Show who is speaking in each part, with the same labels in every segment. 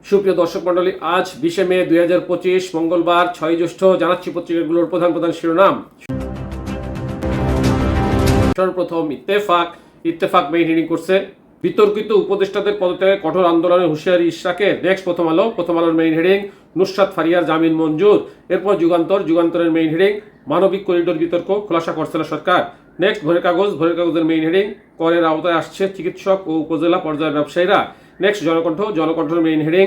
Speaker 1: সুপ্রিয় দর্শক মণ্ডলী, আজ 20 মে 2025 মঙ্গলবার 6 জ্যৈষ্ঠ। জানাচ্ছি পত্রিকাগুলোর প্রধান প্রধান শিরোনাম। সর্বপ্রথম ইত্তেফাক মেইন হেডিং করছে বিতর্কিত উপদেষ্টাদের পদত্যাগে কঠোর আন্দোলনের হুঁশিয়ারি ইশরাকের। নেক্সট প্রথম আলোর মেইন হেডিং নুসরাত ফারিয়ার জামিন মঞ্জুর। এরপর যুগান্তরের মেইন হেডিং মানবিক করিডোর বিতর্ক খোলাসা করছে না সরকার। নেক্সট ভোরের কাগজের মেইন হেডিং করের আওতায় আসছে চিকিৎসক ও উপজেলা পর্যায়ের ব্যবসায়ীরা। নেক্সট জনকণ্ঠের মেইন হেডিং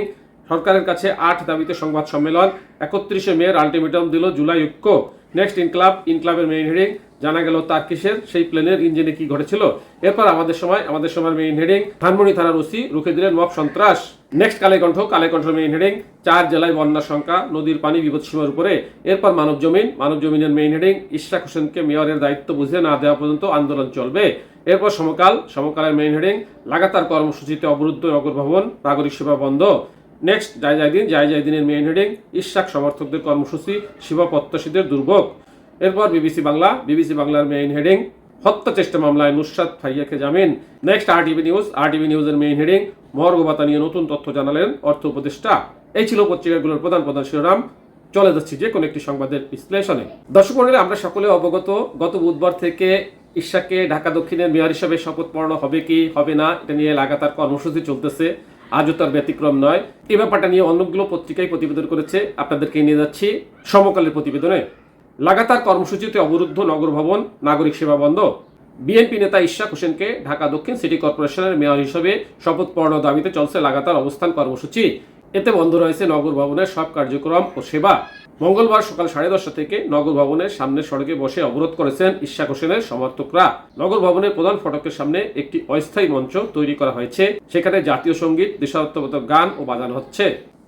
Speaker 1: সরকারের কাছে 8 দাবিতে সংবাদ সম্মেলন, 31 মের আলটিমেটাম দিল জুলাই ঐক্য। নেক্সট ইনক্লাবের মেইন হেডিং জানা গেল তার কিসের সেই প্লেনের ইঞ্জিনে কি ঘটেছিল। এরপর আমাদের সময় মেইন হেডিং ধানমন্ডি থানার ওসি রুখে দিলেন মব সন্ত্রাস। নেক্সট কালেকণ্ঠের মেইন হেডিং 4 জেলায় বন্যার সংখ্যা, নদীর পানি বিপদসীমার উপরে। এরপর মানবজমিনের মেইন হেডিং ইশরাক হোসেনকে মেয়রের দায়িত্ব বুঝে না দেওয়া পর্যন্ত আন্দোলন চলবে। এরপর সমকালের মেইন হেডিং লাগাতার কর্মসূচিতে অবরুদ্ধ নগর ভবন, নাগরিক সেবা বন্ধ। নেক্সট জায়দিনের মেইন হেডিং ইশরাক সমর্থকদের কর্মসূচি, শিবা প্রত্যাশীদের দুর্ভোগ। এরপর বিবিসি বাংলার মেইন হেডিং হত্যা চেষ্টা মামলায় নুসরাত ফারিয়াকে জামিন। নেক্সট আরটিভি নিউজের মেইন হেডিং মর্গ ভাতা নিয়ে নতুন তথ্য জানালেন অর্থ উপদেষ্টা। এই ছিল পত্রিকাগুলোর প্রধান শিরোনাম। চলে যাচ্ছি যে কোনো একটি সংবাদের বিশ্লেষণে। দর্শক মণ্ডলী, আমরা সকলে অবগত, গত বুধবার থেকে ইশরাককে ঢাকা দক্ষিণের মেয়র হিসেবে শপথ পড়ানো হবে কি হবে না, এটা নিয়ে লাগাতার কর্মসূচি চলতেছে। আজও তার ব্যতিক্রম নয়। এই ব্যাপারটা নিয়ে অনেকগুলো পত্রিকায় প্রতিবেদন করেছে, আপনাদেরকে নিয়ে যাচ্ছি সমকালের প্রতিবেদনে। লাগাতার কর্মসূচিতে অবরুদ্ধ নগর ভবন, নাগরিক সেবা বন্ধ। বিএনপি নেতা ইশরাক হোসেনকে ঢাকা দক্ষিণ সিটি কর্পোরেশনের মেয়র হিসেবে শপথ পড়ানোর দাবিতে চলছে লাগাতার অবস্থান কর্মসূচি। এতে বন্ধ রয়েছে নগর ভবনের সব কার্যক্রম ও সেবা। মঙ্গলবার সকাল 10:30 থেকে নগর ভবনের সামনের সড়কে বসে অবরোধ করেছেন ইশরাক হোসেনের সমর্থকরা। নগর ভবনের প্রধান ফটকের সামনে একটি অস্থায়ী মঞ্চ তৈরি করা হয়েছে, সেখানে জাতীয় সঙ্গীত, দেশাত্মবোধক গান ও বাজানো হচ্ছে।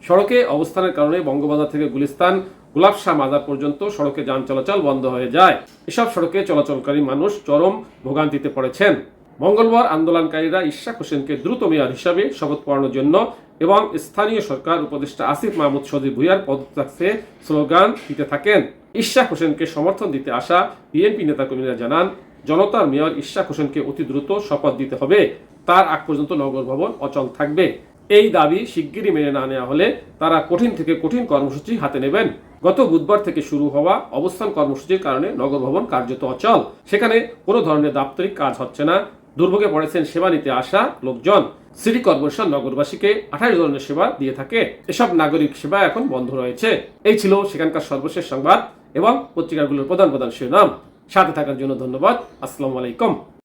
Speaker 1: সড়কে অবস্থানের কারণে বঙ্গবাজার থেকে গুলিস্তান, গোলাপ শাহ মাজার পর্যন্ত সড়কে যান চলাচল বন্ধ হয়ে যায়। এসব সড়কে চলাচলকারী মানুষ চরম ভোগান্তিতে পড়েছেন। মঙ্গলবার আন্দোলনকারীরা ইশরাক হোসেনকে দ্রুত মেয়র হিসাবে শপথ পড়ানোর জন্য এবং স্থানীয় সরকার উপদেষ্টা আসিফ মাহমুদ সজীব ভুঁইয়ার পদত্যাগে স্লোগান দিতে থাকেন। ইশরাক হোসেনকে সমর্থন দিতে আসা বিএনপি নেতাকর্মীরা জানান, জনতার মেয়র ইশরাক হোসেনকে অতি দ্রুত শপথ দিতে হবে, তার আগ পর্যন্ত নগর ভবন অচল থাকবে। এই দাবি শিগগিরই মেনে না নেওয়া হলে তারা কঠিন থেকে কঠিন কর্মসূচি হাতে নেবেন। গত বুধবার থেকে শুরু হওয়া অবস্থান কর্মসূচির কারণে নগর ভবন কার্যত অচল। সেখানে কোনো ধরনের দাপ্তরিক কাজ হচ্ছে না। দুর্ভোগে পড়েছেন সেবা নিতে আসা লোকজন। সিটি কর্পোরেশন নগরবাসীকে 28 ধরনের সেবা দিয়ে থাকে। এসব নাগরিক সেবা এখন বন্ধ রয়েছে। এই ছিল সেখানকার সর্বশেষ সংবাদ এবং পত্রিকাগুলোর প্রধান শিরোনাম। সাথে থাকার জন্য ধন্যবাদ। আসসালামু আলাইকুম।